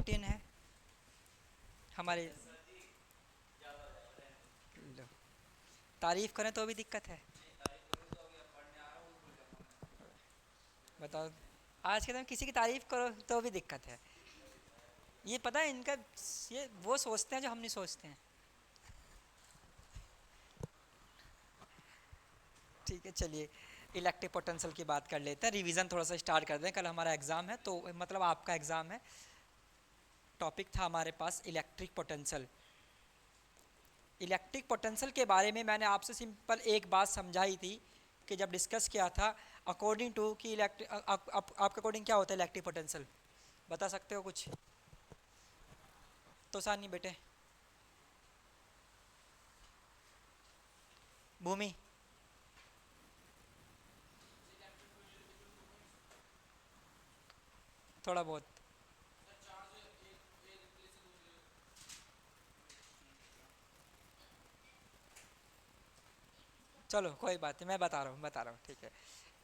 14 है हमारे। लो, तारीफ करें तो भी दिक्कत है। बताओ, आज के टाइम किसी की तारीफ करो तो भी दिक्कत है। ये पता है इनका, ये वो सोचते हैं जो हम नहीं सोचते हैं। ठीक है, चलिए इलेक्ट्रिक पोटेंशियल की बात कर लेते हैं। रिवीजन थोड़ा सा स्टार्ट कर दें, कल हमारा एग्जाम है, तो मतलब आपका एग्जाम है। टॉपिक था हमारे पास इलेक्ट्रिक पोटेंशियल। इलेक्ट्रिक पोटेंशियल के बारे में मैंने आपसे सिंपल एक बात समझाई थी कि जब डिस्कस किया था, अकॉर्डिंग टू कि इलेक्ट्रिक आपके अकॉर्डिंग क्या होता है इलेक्ट्रिक पोटेंशियल, बता सकते हो कुछ? तो सानी बेटे, भूमि, थोड़ा बहुत। चलो कोई बात नहीं, मैं बता रहा हूँ, ठीक है।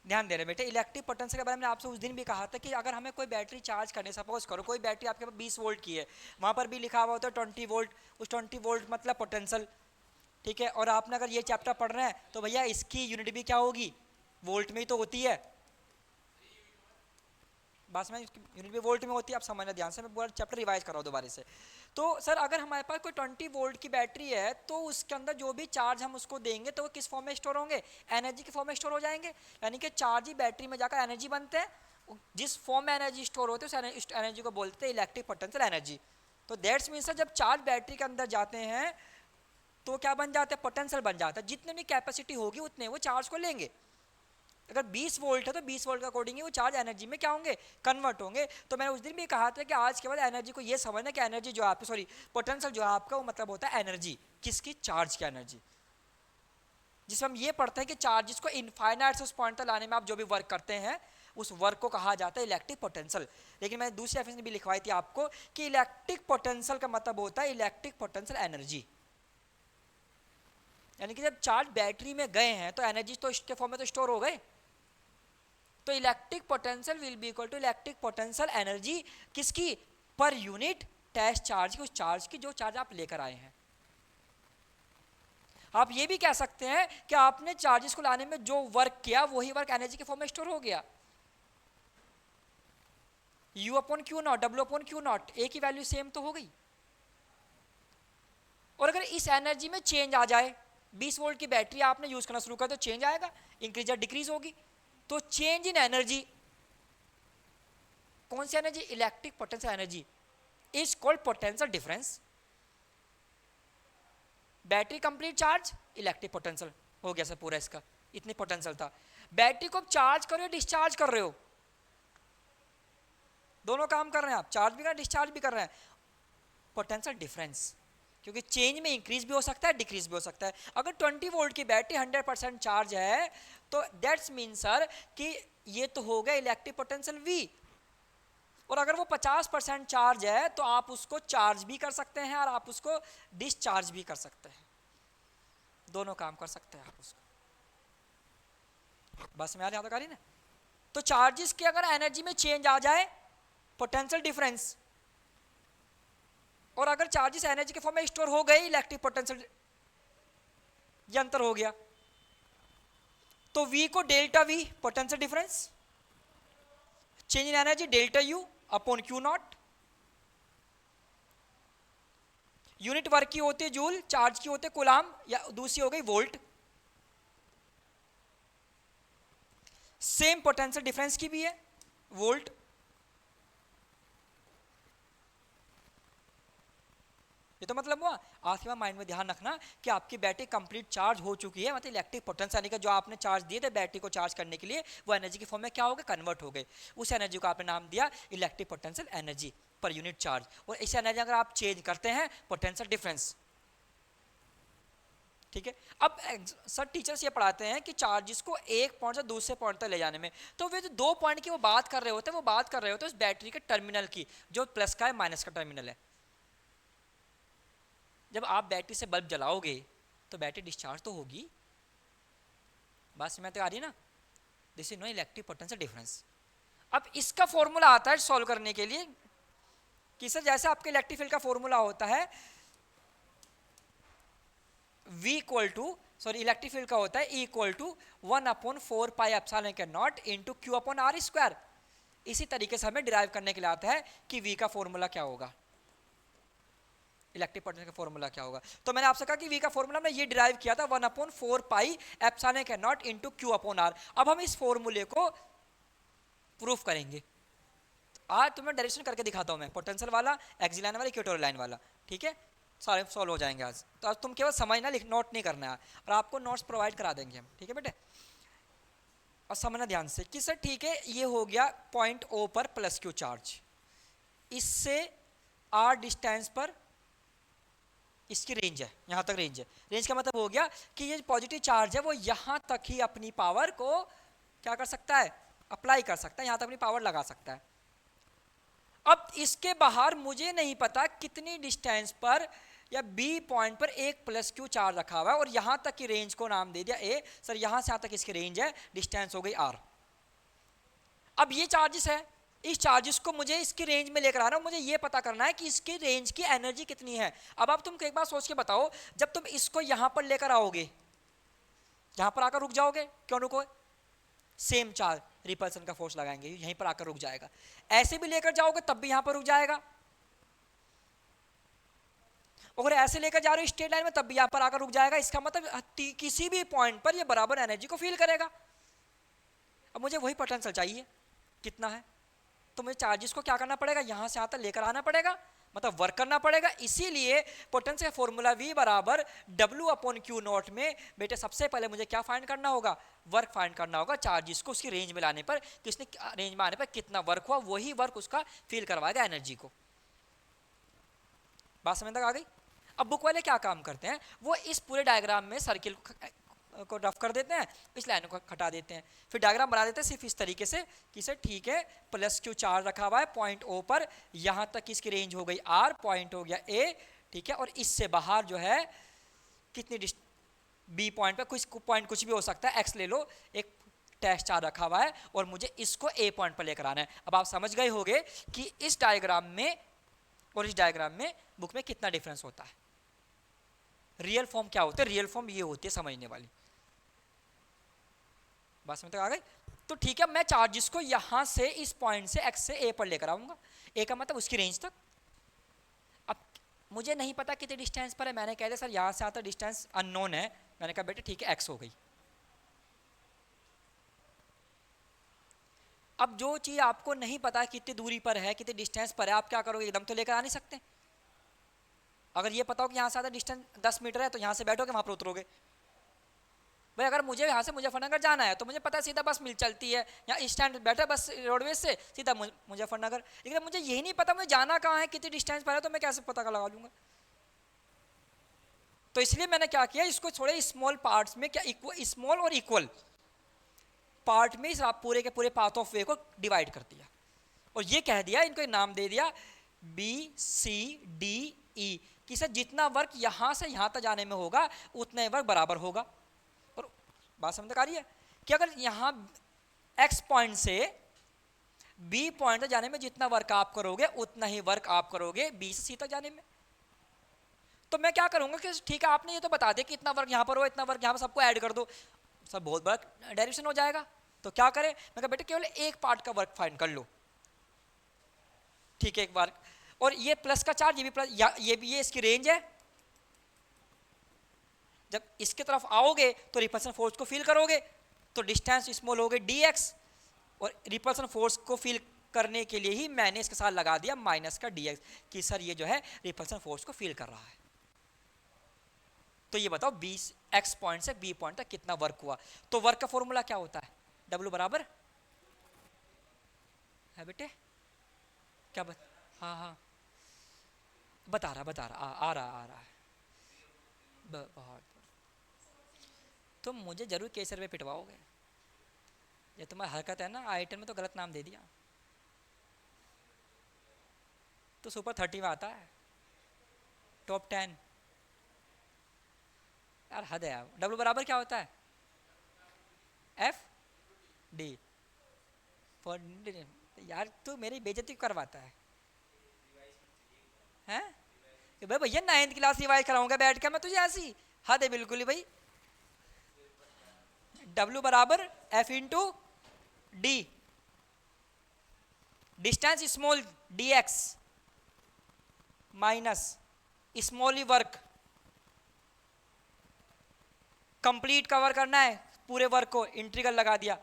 ध्यान दे रहे बेटे, इलेक्ट्रिक पोटेंशियल के बारे में आपसे उस दिन भी कहा था कि अगर हमें कोई बैटरी चार्ज करने, सपोज करो कोई बैटरी आपके पास 20 वोल्ट की है, वहाँ पर भी लिखा हुआ होता है 20 वोल्ट, उस 20 वोल्ट मतलब पोटेंशियल। ठीक है, और आपने अगर ये चैप्टर पढ़ रहे हैं तो भैया इसकी यूनिट भी क्या होगी, वोल्ट में ही तो होती है। बस में यूनिट भी वोल्ट में होती है, आप समझना ध्यान से, मैं पूरा चैप्टर रिवाइज कर रहा हूँ दोबारा से। तो सर अगर हमारे पास कोई 20 वोल्ट की बैटरी है तो उसके अंदर जो भी चार्ज हम उसको देंगे तो वो किस फॉर्म में स्टोर होंगे, एनर्जी के फॉर्म में स्टोर हो जाएंगे। यानी कि चार्ज ही बैटरी में जाकर एनर्जी बनते हैं, जिस फॉर्म में एनर्जी स्टोर होती है उस एनर्जी को बोलते हैं इलेक्ट्रिक पोटेंशियल एनर्जी। तो दैट्स मीन्स सर जब चार्ज बैटरी के अंदर जाते हैं तो क्या बन जाता है, पोटेंशियल बन जाता है। जितने भी कैपेसिटी होगी उतने वो चार्ज को लेंगे। अगर 20 वोल्ट है तो 20 वोल्ट का अकॉर्डिंग वो चार्ज एनर्जी में क्या होंगे, कन्वर्ट होंगे। तो मैंने उस दिन भी कहा था कि आज के बाद एनर्जी को ये समझना कि एनर्जी जो आपकी, सॉरी पोटेंशियल जो है आपका, वो मतलब होता है एनर्जी किसकी, चार्ज की एनर्जी। जिसमें हम ये पढ़ते हैं कि चार्जेस को इनफाइनाइट से उस पॉइंट तक लाने में आप जो भी वर्क करते हैं उस वर्क को कहा जाता है इलेक्ट्रिक पोटेंशियल। लेकिन मैंने दूसरी डेफिनेशन भी लिखवाई थी आपको कि इलेक्ट्रिक पोटेंशियल का मतलब होता है इलेक्ट्रिक पोटेंशियल एनर्जी। यानी कि जब चार्ज बैटरी में गए हैं तो एनर्जी तो इसके फॉर्म में तो स्टोर हो गए। तो electric potential will be equal to electric potential energy किसकी, पर यूनिट टेस्ट चार्ज की, उस चार्ज की जो चार्ज आप लेकर आए हैं। आप ये भी कह सकते हैं कि आपने चार्जेस को लाने में जो वर्क किया वही वर्क एनर्जी के फॉर्म में स्टोर हो गया। U upon Q naught, W upon Q naught, A की वैल्यू सेम तो हो गई। और अगर इस एनर्जी में चेंज आ जाए, 20 वोल्ट की बैटरी आपने यूज करना शुरू कर तो चेंज आएगा, इंक्रीज या डिक्रीज होगी। तो चेंज इन एनर्जी, कौन सी energy, electric potential energy is called potential difference. Battery complete charge, electric potential हो गया सर पूरा इसका, इतनी पोटेंशियल था। बैटरी को चार्ज कर रहे हो, डिस्चार्ज कर रहे हो, दोनों काम कर रहे हैं आप, चार्ज भी कर रहे हैं डिस्चार्ज भी कर रहे हैं, पोटेंशियल डिफरेंस। क्योंकि चेंज में इंक्रीज भी हो सकता है डिक्रीज भी हो सकता है। अगर 20 वोल्ट की बैटरी 100% चार्ज है तो दैट्स मीन सर कि ये तो हो गया इलेक्ट्रिक पोटेंशियल V। और अगर वो 50% चार्ज है तो आप उसको चार्ज भी कर सकते हैं और आप उसको डिस्चार्ज भी कर सकते हैं, दोनों काम कर सकते हैं आप उसको। बस में आ रही ना। तो चार्जेस की अगर एनर्जी में चेंज आ जाए, पोटेंशियल डिफरेंस, और अगर चार्जेस एनर्जी के फॉर्म में स्टोर हो गए, इलेक्ट्रिक पोटेंशियल, ये अंतर हो गया। तो V को delta V potential difference, change in energy delta U upon Q not. Unit work की होती है जूल, चार्ज की होते कूलाम, या दूसरी हो गई वोल्ट। सेम पोटेंशियल डिफरेंस की भी है, वोल्ट। ये तो मतलब हुआ। आखिर में माइंड में ध्यान रखना कि आपकी बैटरी कंप्लीट चार्ज हो चुकी है, मतलब इलेक्ट्रिक पोटेंशियल यानी कि जो आपने चार्ज दिए थे बैटरी को चार्ज करने के लिए वो एनर्जी के फॉर्म में क्या हो गए, कन्वर्ट हो गए। उस एनर्जी को आपने नाम दिया electric potential energy per unit charge. और इस एनर्जी अगर आप चेंज करते हैं, पोटेंशियल डिफरेंस। ठीक है। अब सर टीचर्स ये पढ़ाते हैं कि चार्जेस को एक पॉइंट से दूसरे पॉइंट तक ले जाने में, तो वे जो 2 पॉइंट की वो बात कर रहे होते हैं, वो बात कर रहे होते हैं उस बैटरी के टर्मिनल की, जो प्लस का है माइनस का टर्मिनल है। जब आप बैटरी से बल्ब जलाओगे तो बैटरी डिस्चार्ज तो होगी, बात समझ में आ रही है ना। This is no electric potential difference. अब इसका फॉर्मूला आता है सॉल्व करने के लिए, कि सर जैसे आपके इलेक्ट्रिक फील्ड का फॉर्मूला होता है V equal to sorry electric field का होता है E equal to 1/4 pi epsilon के naught into Q upon R square. इसी तरीके से हमें डिराइव करने के लिए आता है कि V का फॉर्मूला क्या होगा, इलेक्ट्रिक पोटेंशियल का फॉर्मूला क्या होगा। तो मैंने आपसे कहा कि V का फॉर्मूला हमने ये डिराइव किया था 1/4 पाई एप्सिलॉन के naught into Q upon R. अब हम इस फॉर्मूले को प्रूफ करेंगे। आज तुम्हें डायरेक्शन करके दिखाता हूं मैं, पोटेंशियल वाला, एक्सियल लाइन वाला, इक्वेटोरियल लाइन वाला, ठीक है। सारे सॉल्व हो जाएंगे आज। तो आज तुम केवल समझना, लिख नोट नहीं करना है, और आपको नोट्स प्रोवाइड करा देंगे हम, ठीक है बेटे। और समझना ध्यान से कि सर ठीक है ये हो गया पॉइंट O पर प्लस क्यू चार्ज, इससे R डिस्टेंस पर इसकी रेंज है, यहाँ तक रेंज है। रेंज का मतलब हो गया कि ये पॉजिटिव चार्ज है वो यहाँ तक ही अपनी पावर को क्या कर सकता है, अप्लाई कर सकता है, यहाँ तक अपनी पावर लगा सकता है। अब इसके बाहर मुझे नहीं पता कितनी डिस्टेंस पर या B पॉइंट पर एक प्लस क्यू चार्ज रखा हुआ है, और यहाँ तक की रेंज को नाम दे दिया A। सर यहाँ से यहाँ तक इसकी रेंज है, डिस्टेंस हो गई R। अब ये चार्जेस है, इस चार्जेस को मुझे इसकी रेंज में लेकर आना, मुझे ये पता करना है कि इसकी रेंज की एनर्जी कितनी है। अब आप तुम एक बार सोच के बताओ, जब तुम इसको यहाँ पर लेकर आओगे, यहाँ पर आकर रुक जाओगे, क्यों रुको, सेम चार्ज रिपल्सन का फोर्स लगाएंगे, यहीं पर आकर रुक जाएगा। ऐसे भी लेकर जाओगे तब भी यहाँ पर रुक जाएगा, अगर ऐसे लेकर जा रहे हो स्ट्रेट लाइन में तब भी यहाँ पर आकर रुक जाएगा। इसका मतलब किसी भी पॉइंट पर ये बराबर एनर्जी को फील करेगा। अब मुझे वही पोटेंशियल चाहिए, कितना है, तो मुझे चार्जेस को क्या करना पड़ेगा, यहाँ से यहाँ तक लेकर आना पड़ेगा, मतलब वर्क करना पड़ेगा। इसीलिए पोटेंशियल फॉर्मूला V बराबर W अपॉन क्यू नॉट में बेटे सबसे पहले मुझे क्या फाइंड करना होगा, वर्क फाइंड करना होगा, चार्जेस को उसकी रेंज में लाने पर, किसने रेंज में आने पर कितना वर्क हुआ, वही वर्क उसका फील करवाएगा एनर्जी को। बात समझ तक आ गई। अब बुक वाले क्या काम करते हैं, वो इस पूरे डायग्राम में सर्किल को रफ कर देते हैं, इस लाइन को हटा देते हैं, फिर डायग्राम बना देते हैं सिर्फ इस तरीके से कि सर ठीक है प्लस क्यू चार्ज रखा हुआ है पॉइंट O पर, यहाँ तक इसकी रेंज हो गई R, पॉइंट हो गया A, ठीक है। और इससे बाहर जो है कितनी B पॉइंट पर कुछ पॉइंट कुछ भी हो सकता है, X ले लो, एक टेस्ट चार्ज रखा हुआ है और मुझे इसको A पॉइंट पर लेकर आना है। अब आप समझ गए होंगे कि इस डायग्राम में और इस डायग्राम में बुक में कितना डिफरेंस होता है। रियल फॉर्म क्या होता है, रियल फॉर्म ये होती है समझने वाली। बात समझ तक आ गई। तो ठीक है, मैं चार्जेस को यहां से इस पॉइंट से X से A पर लेकर आऊंगा, A का मतलब उसकी रेंज तक। अब मुझे नहीं पता कितने डिस्टेंस पर है, मैंने कह दिया सर यहां से आता डिस्टेंस अननोन है, मैंने कहा बेटे ठीक है X हो गई। अब जो चीज आपको नहीं पता कितनी दूरी पर है, कितनी डिस्टेंस पर है, आप क्या करोगे, एकदम तो लेकर आ नहीं सकते। अगर ये पता हो कि यहाँ से आता डिस्टेंस 10 मीटर है तो यहाँ से बैठोगे वहाँ पर उतरोगे। भाई अगर मुझे यहाँ से मुजफ्फरनगर जाना है तो मुझे पता है सीधा बस मिल चलती है, यहाँ स्टैंड बैठा बस रोडवेज से सीधा मुजफ्फरनगर, लेकिन मुझे यही नहीं पता मुझे जाना कहाँ है, कितनी डिस्टेंस पर है, तो मैं कैसे पता लगा लूँगा। तो इसलिए मैंने क्या किया, इसको थोड़े स्मॉल पार्ट्स में, क्या स्मॉल और इक्वल पार्ट में आप पूरे के पूरे पाथ ऑफ वे को डिवाइड कर दिया, और ये कह दिया, इनको नाम दे दिया BCDE कि सर जितना वर्क यहाँ से यहाँ तक जाने में होगा उतना वर्क बराबर होगा। और बात समझ आ रही है कि अगर यहाँ X पॉइंट से B पॉइंट तक जाने में जितना वर्क आप करोगे उतना ही वर्क आप करोगे B से C तक जाने में। तो मैं क्या करूँगा कि ठीक है आपने ये तो बता दिया कि इतना वर्क यहाँ पर हो, इतना वर्क यहाँ पर, सबको ऐड कर दो, सब बहुत बड़ा डायरेक्शन हो जाएगा। तो क्या करें, मैं कहा बेटे केवल एक पार्ट का वर्क फाइंड कर लो, ठीक है एक बार। और ये प्लस का चार्ज, ये भी प्लस, ये भी, ये इसकी रेंज है। जब इसके तरफ आओगे तो रिपल्सन फोर्स को फील करोगे, तो डिस्टेंस स्मॉल हो गई dx, और रिपल्सन फोर्स को फील करने के लिए ही मैंने इसके साथ लगा दिया माइनस का dx कि सर ये जो है रिपल्सन फोर्स को फील कर रहा है। तो ये बताओ x पॉइंट से B पॉइंट तक कितना वर्क हुआ। तो वर्क का फॉर्मूला क्या होता है, W बराबर है बेटे, क्या हाँ बता रहा आ रहा है बहुत। तुम मुझे जरूर केसर पे पिटवाओगे, ये तुम्हारी हरकत है ना, आईटेन में तो गलत नाम दे दिया, तो सुपर 30 में आता है, टॉप 10 यार, हद है यार। W बराबर क्या होता है, FD यार, तू मेरी बेइज्जती करवाता है। भाई भैया 9th क्लास रिवाइज कराऊंगा बैठ के मैं तुझे ऐसी? हद है बिल्कुल ही भाई। W बराबर F into D, distance small dx minus small ही वर्क, कंप्लीट कवर करना है पूरे वर्क को, इंटीग्रल लगा दिया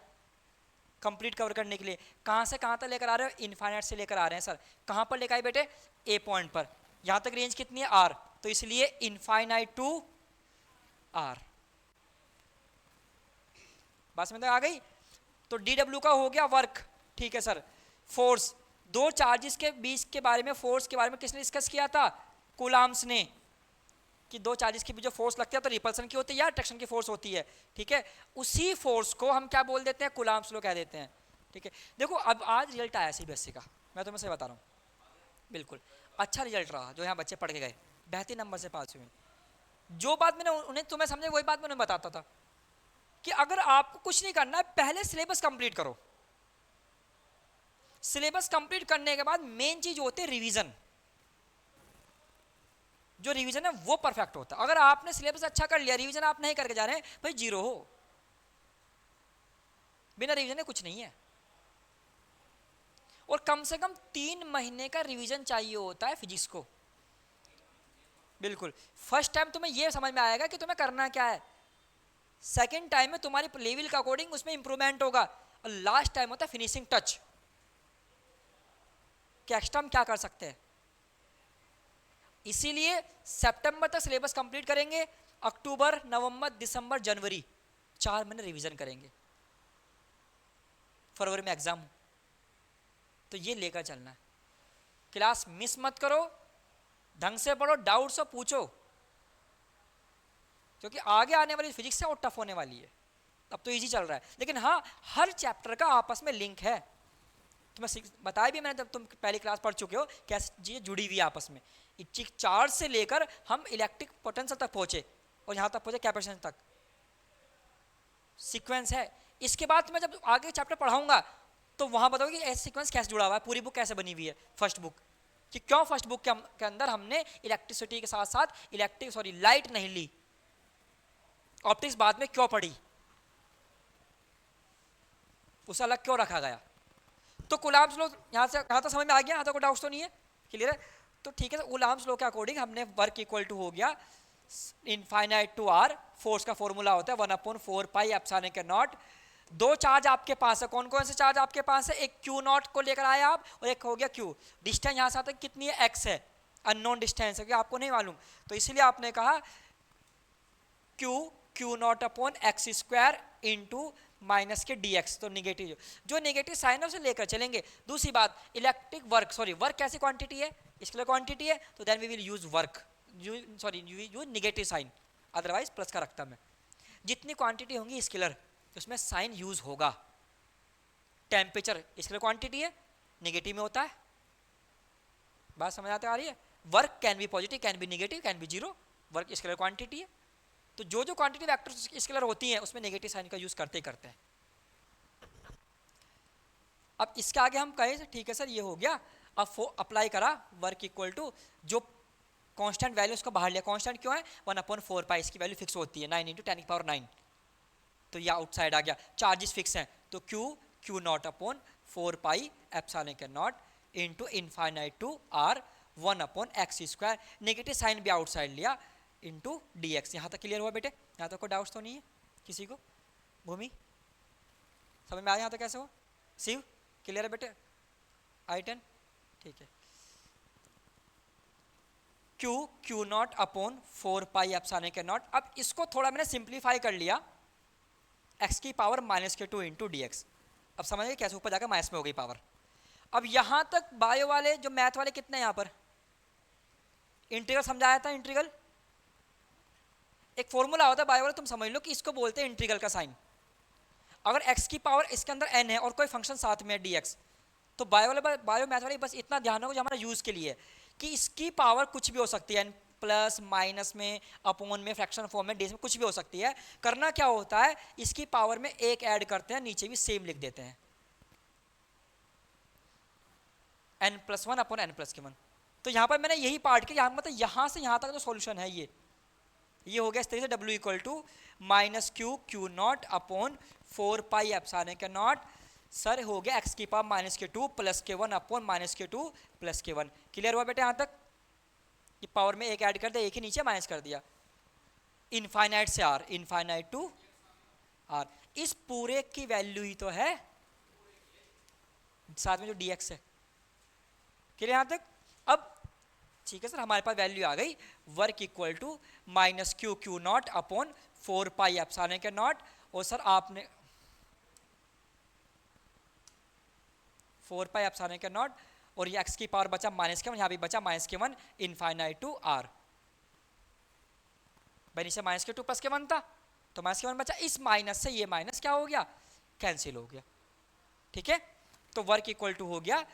कंप्लीट कवर करने के लिए। कहां से कहां तक लेकर आ रहे हो? इनफाइनाइट से लेकर आ रहे हैं सर। कहां पर लेकर आए बेटे? ए पॉइंट पर। यहां तक रेंज कितनी है? आर, तो इसलिए इनफाइनाइट टू आर। बात समझ में आ गई? तो डी डब्ल्यू का हो गया वर्क, ठीक है सर। फोर्स, दो चार्जेस के बीच के बारे में, फोर्स के बारे में किसने डिस्कस किया था? कूलाम्स ने, कि दो चार्जेस के बीच जो फोर्स लगती है तो रिपल्सन की होती है या अट्रैक्शन की फोर्स होती है, ठीक है। उसी फोर्स को हम क्या बोल देते हैं? कूलाम्स लॉ कह देते हैं, ठीक है। देखो अब आज रिजल्ट आया सीबीएसई का, मैं तुम्हें सही बता रहा हूँ, बिल्कुल अच्छा रिजल्ट रहा। जो यहाँ बच्चे पढ़ के गए बेहतरीन नंबर से पास हुए। जो बात मैंने उन्हें तुम्हें समझे वही बात मैं उन्हें बताता था कि अगर आपको कुछ नहीं करना है, पहले सिलेबस कंप्लीट करो। सिलेबस कंप्लीट करने के बाद मेन चीज होती है रिवीजन। जो रिवीजन है वो परफेक्ट होता है। अगर आपने सिलेबस अच्छा कर लिया, रिवीजन आप नहीं करके जा रहे हैं, भाई जीरो हो। बिना रिवीजन कुछ नहीं है। और कम से कम 3 महीने का रिवीजन चाहिए होता है फिजिक्स को, बिल्कुल। फर्स्ट टाइम तुम्हें ये समझ में आएगा कि तुम्हें करना क्या है, सेकेंड टाइम में तुम्हारी लेवल के अकॉर्डिंग उसमें इंप्रूवमेंट होगा, और लास्ट टाइम होता है फिनिशिंग टच कि एक्स्ट्रा हम क्या कर सकते हैं। इसीलिए सितंबर तक सिलेबस कंप्लीट करेंगे, अक्टूबर, नवंबर, दिसंबर, जनवरी 4 महीने रिवीजन करेंगे, फरवरी में एग्जाम। तो ये लेकर चलना है। क्लास मिस मत करो, ढंग से पढ़ो, डाउट्स हो पूछो, क्योंकि आगे आने वाली फिजिक्स से और टफ होने वाली है। अब तो इजी चल रहा है, लेकिन हाँ हर चैप्टर का आपस में लिंक है। तुम्हें बताया भी मैंने, जब तुम पहली क्लास पढ़ चुके हो कैसे चीजें जुड़ी हुई है आपस में। इलेक्ट्रिक चार्ज से लेकर हम इलेक्ट्रिक पोटेंशियल तक पहुंचे, और यहाँ तक पहुंचे कैपेसिटेंस तक, सीक्वेंस है। इसके बाद मैं जब आगे चैप्टर पढ़ाऊंगा तो वहां बताओगे कि ऐसे सीक्वेंस कैसे जुड़ा हुआ है, पूरी बुक कैसे बनी हुई है, फर्स्ट बुक, कि क्यों फर्स्ट बुक के अंदर हमने इलेक्ट्रिसिटी के साथ साथ लाइट नहीं ली, ऑप्टिक्स बाद में क्यों पढ़ी, उसे अलग क्यों रखा गया। तो कूलम्ब्स लॉ यहाँ से यहाँ तक समझ में आ गया? यहाँ तक कोई डाउट तो नहीं है? क्लियर है? तो ठीक है, कूलम्ब्स लॉ के अकॉर्डिंग हमने वर्क इक्वल टू हो गया इनफाइनाइट टू आर। फोर्स का फॉर्मूला होता है 1/4 पाई एप्सिलॉन के नॉट। दो चार्ज आपके पास है, कौन कौन से चार्ज आपके पास है? एक क्यू नॉट को लेकर आए आप, और एक हो गया क्यू। डिस्टेंस यहाँ से आता है कितनी है? एक्स है, अननोन डिस्टेंस है, कि आपको नहीं मालूम, तो इसलिए आपने कहा Q naught upon X square into minus के dx, तो निगेटिव जो निगेटिव साइन है उसे लेकर चलेंगे। दूसरी बात, इलेक्ट्रिक वर्क, वर्क कैसी क्वांटिटी है? स्केलर क्वांटिटी है, तो then we will use work, use negative sign, otherwise plus का रखता मैं। जितनी क्वांटिटी होंगी स्केलर उसमें साइन यूज होगा। टेम्परेचर स्केलर क्वांटिटी है, निगेटिव में होता है। बात समझ आते आ रही है? Work can be positive, can be negative, can be zero, work scalar quantity है। तो जो जो क्वांटिटी वेक्टर स्केलर होती हैं उसमें नेगेटिव साइन का यूज करते ही करते हैं। अब इसके आगे हम कहें ठीक है सर ये हो गया, अब अप्लाई करा वर्क इक्वल टू जो कांस्टेंट वैल्यू उसको बाहर लिया। कांस्टेंट क्यों है? 1/4 पाई, इसकी वैल्यू फिक्स होती है 9 × 10⁹, तो ये आउटसाइड आ गया। चार्जेस फिक्स हैं, तो Q naught upon 4 pi epsilon के naught into infinite to R 1/x square, negative sign भी आउटसाइड लिया, इंटू dx। यहाँ तक क्लियर हुआ बेटे? यहाँ तक कोई डाउट्स तो नहीं है किसी को? भूमि समझ में आया यहाँ तक कैसे हो? शिव क्लियर है बेटे? I10 ठीक है। Q naught upon 4 pi epsilon के नॉट। अब इसको थोड़ा मैंने सिंप्लीफाई कर लिया, x की पावर -2 इंटू dx। अब समझ गए कैसे? ऊपर जाकर माइनस में हो गई पावर। अब यहाँ तक बायो वाले जो मैथ वाले कितने यहाँ पर इंटीग्रल समझाया था? इंटीग्रल एक फॉर्मूला होता है बायो वाले, तुम समझ लो कि इसको बोलते हैं इंटीग्रल का साइन। अगर x की पावर इसके अंदर n है और कोई फंक्शन साथ में है dx, तो बायो मैथ वाले बस इतना ध्यान रखो जो हमारा यूज के लिए कि इसकी पावर कुछ भी हो सकती है, प्लस माइनस में, अपॉन में, फ्रैक्शन फॉर्म में, डेस में, कुछ भी हो सकती है। करना क्या होता है, इसकी पावर में एक ऐड करते हैं, नीचे भी सेम लिख देते हैं, n+1 अपॉन n+1। तो यहाँ पर मैंने यही पार्ट किया, यहाँ मतलब यहाँ से यहाँ तक जो सॉल्यूशन है ये हो गया इस तरीके से, W equal to minus Q Q naught upon 4 pi epsilon के नॉट सर हो गया x की पावर माइनस के 2 प्लस के 1 अपॉन माइनस के 2 प्लस के 1। क्लियर हुआ बेटे यहाँ तक? ये पावर में एक ऐड कर दिया, एक ही नीचे माइनस कर दिया, इनफाइनाइट से r, इनफाइनाइट टू r। इस पूरे की वैल्यू ही तो है साथ में जो dx है। क्लियर यहाँ तक? अब ठीक है सर, हमारे पास वैल्यू आ गई, work equal to minus Q Q naught upon 4 pi epsilon के नॉट, और सर आपने 4 पाई एप्सिलॉन के नॉट, और ये x की पावर बचा माइनस के 1, यहाँ भी बचा माइनस के 1 इनफाइनाइट टू r। भाई नीचे माइनस के 2 प्लस के 1 था तो माइनस के 1 बचा, इस माइनस से ये माइनस क्या हो गया, कैंसिल हो गया। ठीक है, तो वर्क इक्वल टू हो गया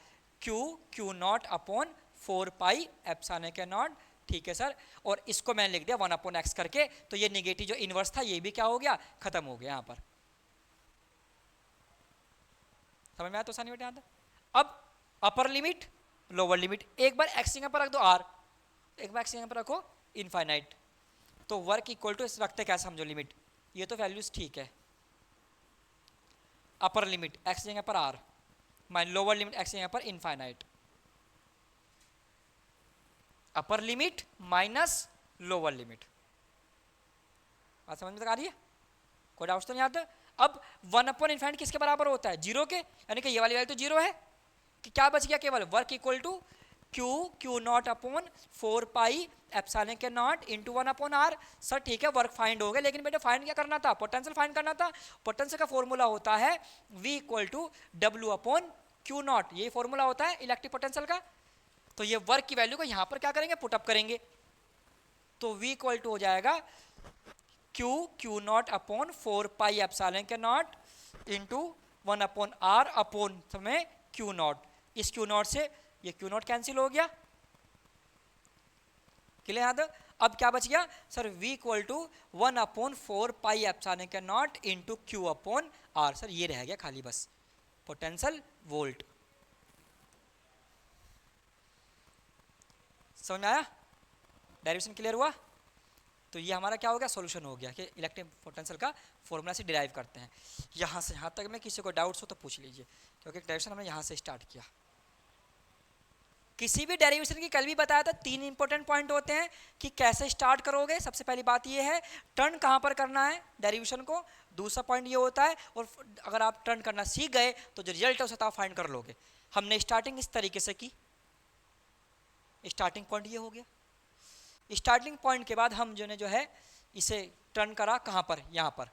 Q Q naught upon 4 pi epsilon के नॉट। ठीक है सर, और इसको मैंने लिख दिया 1 अपॉन एक्स करके, तो ये निगेटिव जो इनवर्स था ये भी क्या हो गया, खत्म हो गया। यहाँ पर समझ में आया तो आसानी बेटे? यहाँ तक अब अपर लिमिट लोअर लिमिट, एक बार एक्स यहाँ पर रख दो r, एक बार एक्स यहाँ पर रखो इनफाइनाइट, तो वर्क इक्वल टू रखते क्या समझो लिमिट, ये तो वैल्यूज ठीक है, अपर लिमिट एक्स यहाँ पर r mine lower limit x यहाँ पर infinite, upper limit minus lower limit. बात समझ में तक आ रही है? कोई डाउट तो नहीं आता? अब 1 अपॉन इनफाइनाइट किसके बराबर होता है, 0 के, यानी कि ये वाली वैल्यू तो 0 है, कि क्या बच गया केवल work equal to Q Q naught upon 4 pi epsilon के naught into 1 upon R. Sir ठीक है, वर्क फाइंड हो गया, लेकिन बेटे फाइंड क्या करना था, पोटेंशियल फाइंड करना था। पोटेंशियल का फॉर्मूला होता है V equal to W upon Q naught, यही फॉर्मूला होता है इलेक्ट्रिक पोटेंशियल का। तो ये वर्क की वैल्यू को यहाँ पर क्या करेंगे, पुटअप करेंगे, तो V इक्वल टू हो जाएगा Q Q naught upon 4 pi epsilon के naught into 1 upon R upon समय क्यू नॉट। इस क्यू नॉट से ये क्यू नॉट कैंसिल हो गया। क्लियर याद? अब क्या बच गया sir, V equal to 1 upon 4 pi epsilon के naught into Q upon R. Sir ये रह गया खाली बस पोटेंशियल वोल्ट। समझ में आया? डेरिवेशन क्लियर हुआ? तो ये हमारा क्या हो गया, सॉल्यूशन हो गया कि इलेक्ट्रिक पोटेंशियल का फॉर्मूला से डिराइव करते हैं। यहाँ से यहाँ तक में किसी को डाउट्स हो तो पूछ लीजिए, क्योंकि डेरिवेशन हमने यहाँ से स्टार्ट किया। किसी भी डेरिवेशन की कल भी बताया था 3 इंपॉर्टेंट पॉइंट होते हैं कि कैसे स्टार्ट करोगे। सबसे पहली बात ये है टर्न कहाँ पर करना है डेरिवेशन को, दूसरा पॉइंट ये होता है, और अगर आप टर्न करना सीख गए तो जो रिजल्ट है उसे आप फाइंड कर लोगे। हमने स्टार्टिंग इस तरीके से की, स्टार्टिंग पॉइंट ये हो गया। स्टार्टिंग पॉइंट के बाद हम जो है इसे टर्न करा कहाँ पर, यहाँ पर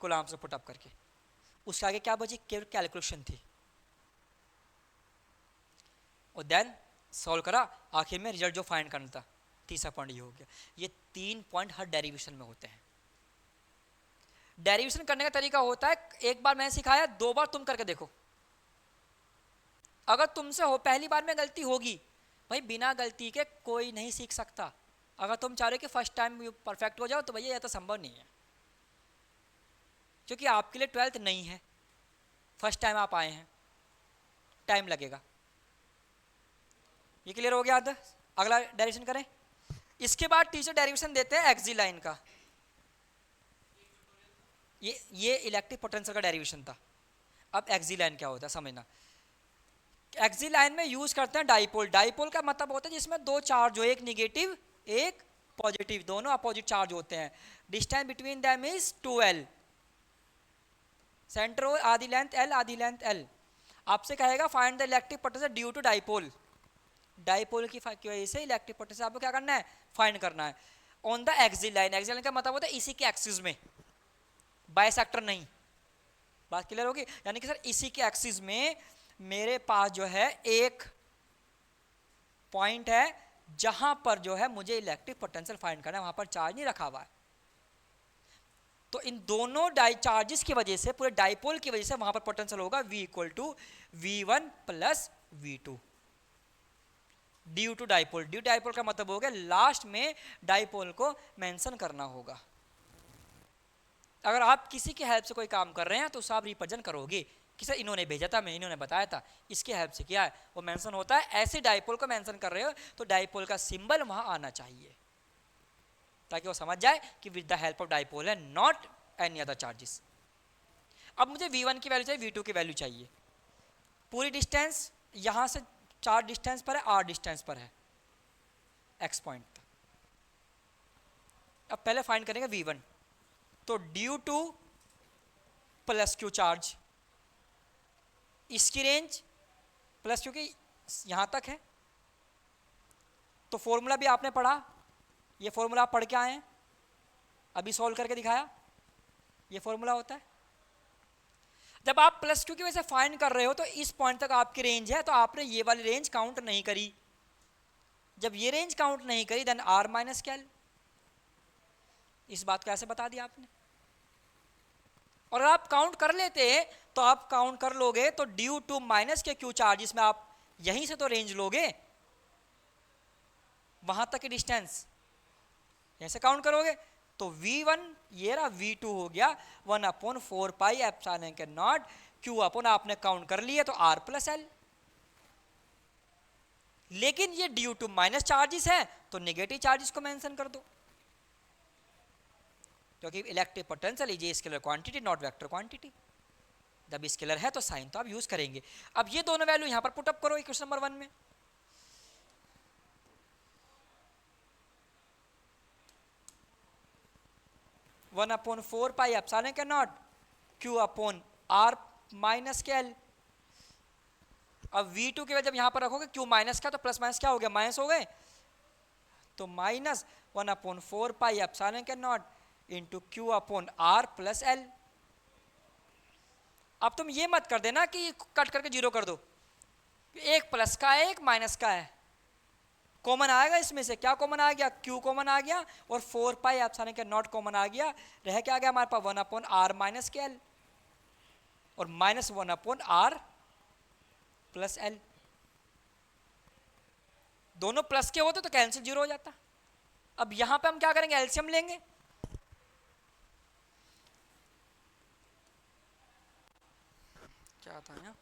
कूलाम से पुटअप करके। उसके आगे क्या बची, केवल कैलकुलेशन थी, और देन सॉल्व करा, आखिर में रिजल्ट जो फाइंड करना था। तीसरा पॉइंट ये हो गया। ये 3 पॉइंट हर डेरिवेशन में होते हैं। डेरिवेशन करने का तरीका होता है, एक बार मैंने सिखाया, 2 बार तुम करके देखो। अगर तुमसे हो पहली बार में गलती होगी, भाई बिना गलती के कोई नहीं सीख सकता। अगर तुम चाह रहे हो कि फर्स्ट टाइम परफेक्ट हो जाओ तो भैया यह तो संभव नहीं है, क्योंकि आपके लिए 12th नहीं है, फर्स्ट टाइम आप आए हैं, टाइम लगेगा। ये क्लियर हो गया? अगला डेरिवेशन करें। इसके बाद टीचर डेरिवेशन देते हैं एक्सी लाइन का। ये इलेक्ट्रिक पोटेंशियल का डेरिवेशन था। अब एक्सी लाइन क्या होता है समझना। एक्सी लाइन में यूज करते हैं डाइपोल। डाइपोल का मतलब होता है जिसमें 2 चार्ज हो, एक निगेटिव एक पॉजिटिव, दोनों अपोजिट चार्ज होते हैं। Distance between them is 2l, centre हो आधी लेंथ l, आधी लेंथ l। आपसे कहेगा find the electric potential due to dipole. Dipole की वजह से इलेक्ट्रिक पोटेंशियल आपको क्या करना है, फाइंड करना है on the axis line. Axis line का मतलब होता है इसी के एक्सिस में, बाइसेक्टर नहीं। बात क्लियर होगी? यानी कि सर इसी के एक्सिस में मेरे पास जो है एक पॉइंट है जहां पर जो है मुझे इलेक्ट्रिक पोटेंशियल फाइंड करना है, वहां पर चार्ज नहीं रखा हुआ है। तो इन दोनों चार्जेस की वजह से, पूरे डाइपोल की वजह से वहां पर पोटेंशियल होगा V equal to V1 plus V2 due to dipole. Due dipole का मतलब हो गया लास्ट में डाइपोल को मेंशन करना होगा। अगर आप किसी की हेल्प से कोई काम कर रहे हैं तो उसे आप रिप्रेजेंट करोगे कि सर इन्होंने भेजा था, मैं इन्होंने बताया था, इसकी हेल्प से किया है, वो मेंशन होता है। ऐसे डाइपोल को मेंशन कर रहे हो तो डाइपोल का सिंबल वहां आना चाहिए ताकि वो समझ जाए कि with the help of dipole है, नॉट एनी अदर चार्जेस। अब मुझे v1 की वैल्यू चाहिए, v2 की वैल्यू चाहिए। पूरी डिस्टेंस यहां से 4 डिस्टेंस पर है, r डिस्टेंस पर है x पॉइंट। अब पहले फाइंड करेंगे v1, तो due two plus Q charge, इसकी रेंज प्लस क्योंकि यहां तक है, तो फॉर्मूला भी आपने पढ़ा, ये फॉर्मूला आप पढ़ के आए हैं, अभी सॉल्व करके दिखाया, ये फॉर्मूला होता है। जब आप प्लस क्यू की वजह से फाइंड कर रहे हो तो इस पॉइंट तक आपकी रेंज है, तो आपने ये वाली रेंज काउंट नहीं करी। जब ये रेंज काउंट नहीं करी देन आर माइनस कैल। इस बात को ऐसे बता दिया आपने। और अगर आप काउंट कर लेते तो आप काउंट कर लोगे तो ड्यू टू माइनस के क्यू चार्जेस में आप यहीं से तो रेंज लोगे, वहां तक की डिस्टेंस ऐसे काउंट करोगे तो v1 ये रहा, v2 हो गया 1/4 पाई एप्सिलॉन के नॉट q अपन आपने काउंट कर लिया तो r प्लस एल। लेकिन ये ड्यू टू माइनस चार्जेस है तो नेगेटिव चार्जेस को मेंशन कर दो, क्योंकि electric potential is a scalar quantity not vector quantity. जब स्केलर है तो साइन तो आप यूज करेंगे। अब ये दोनों वैल्यू यहां पर पुट अप करो इक्वेशन नंबर 1 में। वन अपॉन 4 पाई एप्सिलॉन के not q upon r minus के एल। अब v2 के जब यहां पर रखोगे q माइनस का तो प्लस माइनस क्या हो गया, माइनस हो गए, तो माइनस 1/4 पाई एप्सिलॉन के naught into q upon r plus L. अब तुम ये मत कर देना कि कट करके जीरो कर दो, एक प्लस का है एक माइनस का है, कॉमन आएगा इसमें से, क्या कॉमन आ गया, q कॉमन आ गया और 4 पाई एप्सिलॉन के नॉट कॉमन आ गया, रह क्या गया हमारे पास 1/r माइनस के एल और माइनस 1/r प्लस एल। दोनों प्लस के होते तो कैंसिल जीरो हो जाता। अब यहां पे हम क्या करेंगे, एलसीएम लेंगे। क्या था यहाँ,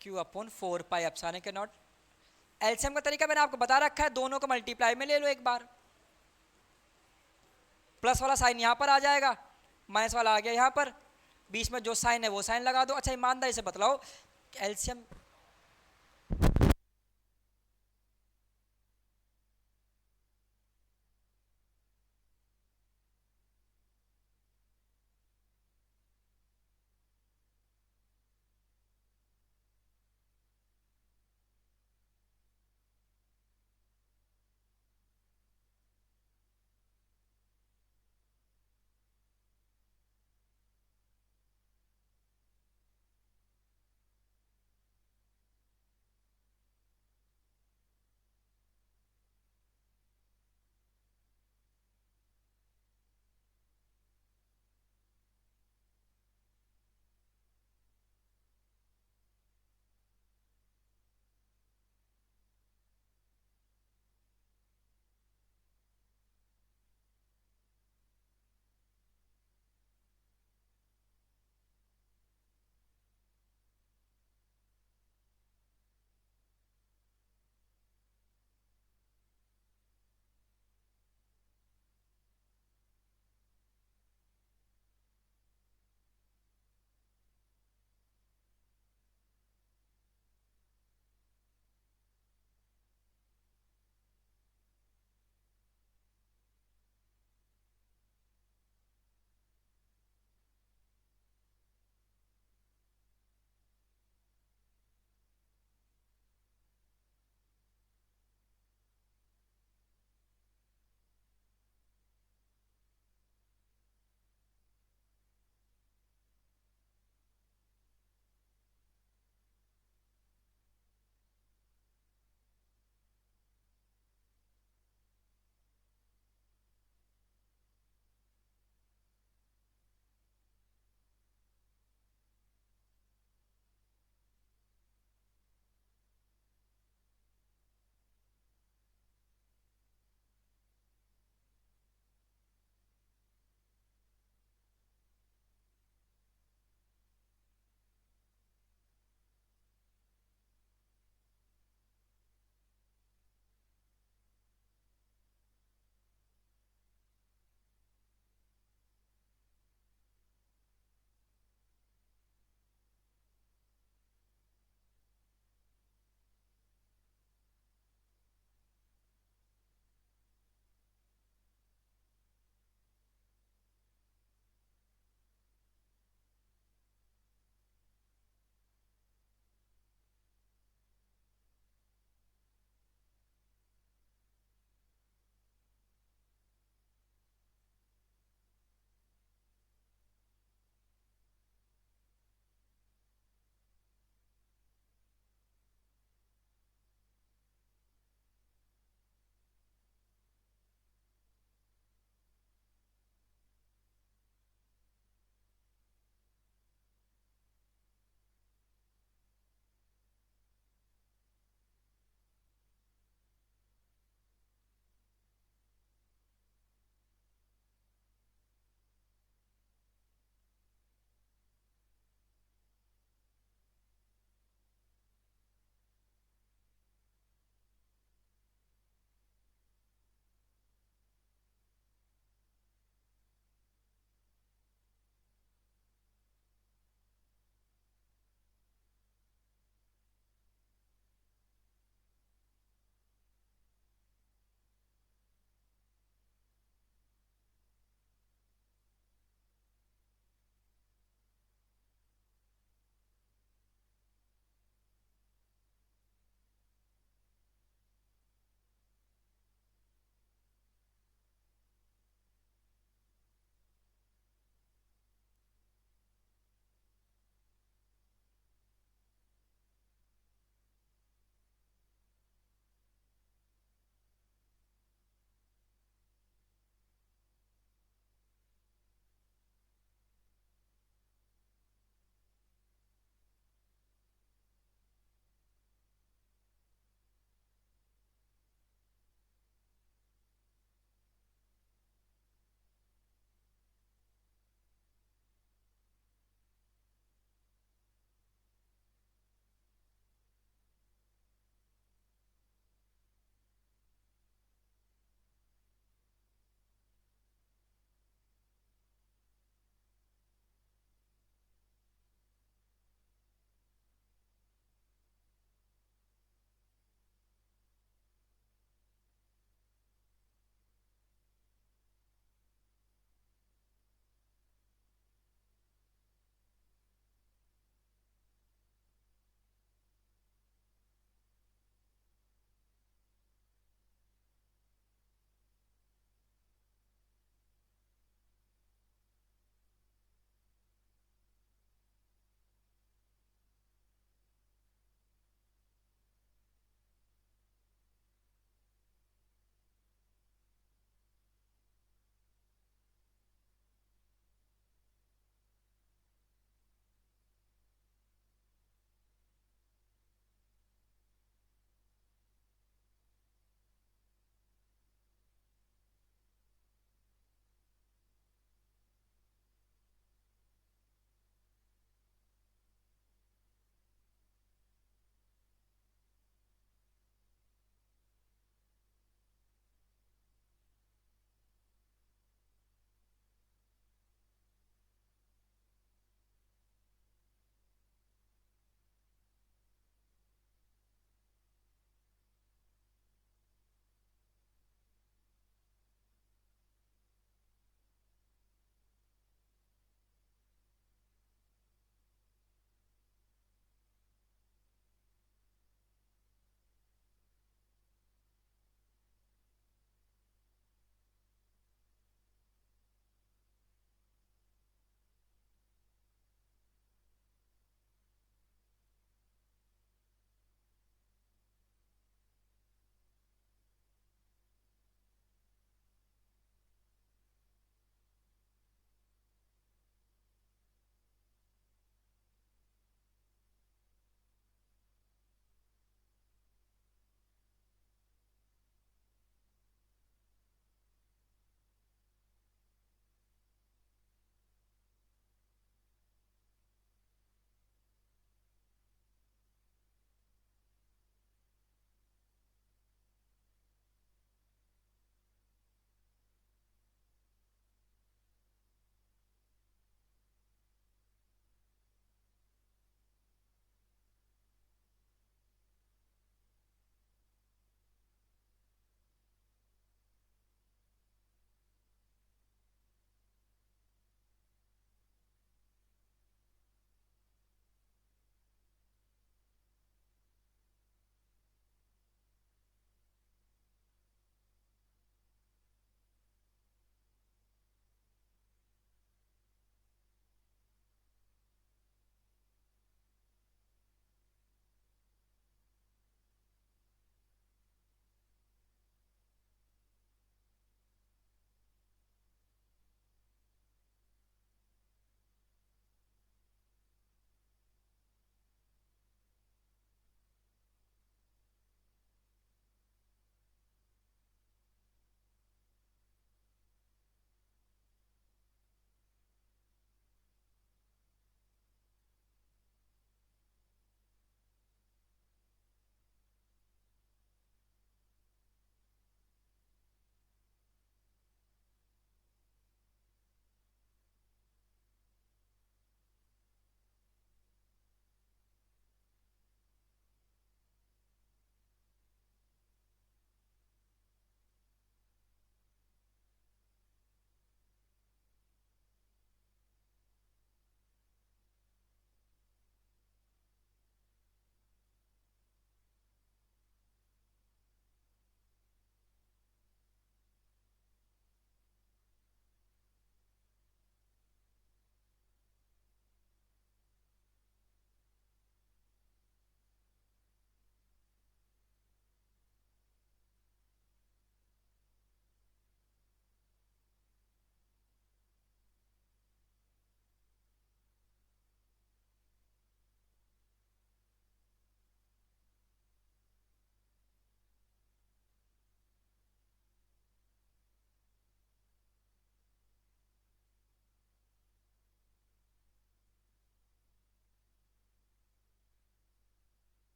q अपॉन 4 पाई एप्सिलॉन के नॉट। एलसीएम का तरीका मैंने आपको बता रखा है, दोनों को मल्टीप्लाई में ले लो एक बार, प्लस वाला साइन यहां पर आ जाएगा, माइनस वाला आ गया यहां पर, बीच में जो साइन है वो साइन लगा दो। अच्छा ईमानदारी से बतलाओ एलसीएम